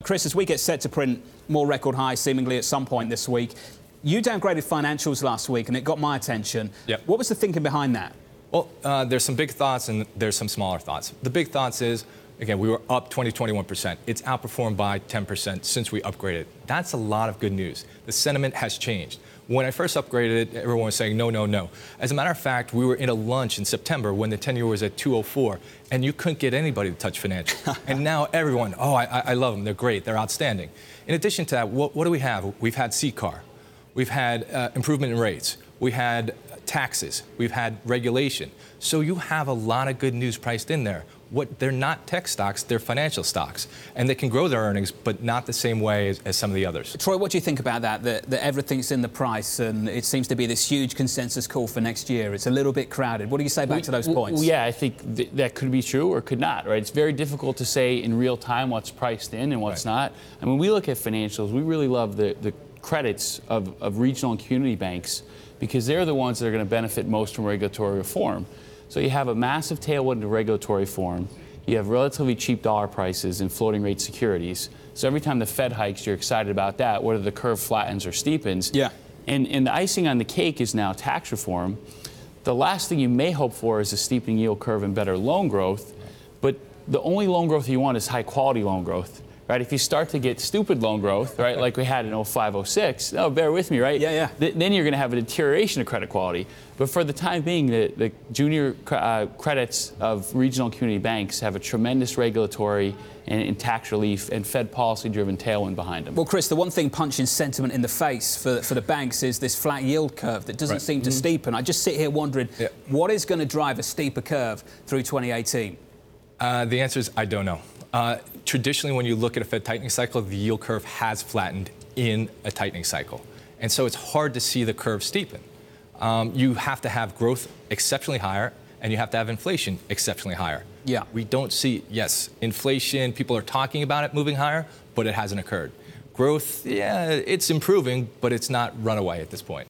Chris, as we get set to print more record highs seemingly at some point this week, you downgraded financials last week and it got my attention. Yep. What was the thinking behind that? Well, there's some big thoughts and there's some smaller thoughts. The big thoughts is, again, we were up 21%. It's outperformed by 10% since we upgraded. That's a lot of good news. The sentiment has changed. When I first upgraded, everyone was saying, no, no, no. As a matter of fact, we were in a lunch in September when the 10-year was at 204, and you couldn't get anybody to touch financials. And now everyone, I love them. They're great. They're outstanding. In addition to that, what do we have? We've had CCAR. We've had improvement in rates. We had taxes. We've had regulation. So you have a lot of good news priced in there. They're not tech stocks, they're financial stocks. And they can grow their earnings, but not the same way as some of the others. Troy, what do you think about that everything's in the price and it seems to be this huge consensus call for next year? It's a little bit crowded. What do you say back to those points? Yeah, I think that could be true or could not, right? It's very difficult to say in real time what's priced in and what's not. I mean, we look at financials, we really love the credits of regional and community banks because they're the ones that are going to benefit most from regulatory reform. So you have a massive tailwind to regulatory reform. You have relatively cheap dollar prices in floating rate securities. So every time the Fed hikes, you're excited about that, whether the curve flattens or steepens. Yeah. And the icing on the cake is now tax reform. The last thing you may hope for is a steepening yield curve and better loan growth. But the only loan growth you want is high quality loan growth. Right, if you start to get stupid loan growth, right, like we had in 05, 06, bear with me, right? Yeah. Then you're going to have a deterioration of credit quality. But for the time being, the junior credits of regional and community banks have a tremendous regulatory and tax relief and Fed policy-driven tailwind behind them. Well, Chris, the one thing punching sentiment in the face for the banks is this flat yield curve that doesn't seem to steepen. I just sit here wondering, what is going to drive a steeper curve through 2018? The answer is I don't know. Traditionally, when you look at a Fed tightening cycle, the yield curve has flattened in a tightening cycle. And so it's hard to see the curve steepen. You have to have growth exceptionally higher, and you have to have inflation exceptionally higher. Yeah. We don't see, yes, inflation, people are talking about it moving higher, but it hasn't occurred. Growth, yeah, it's improving, but it's not runaway at this point.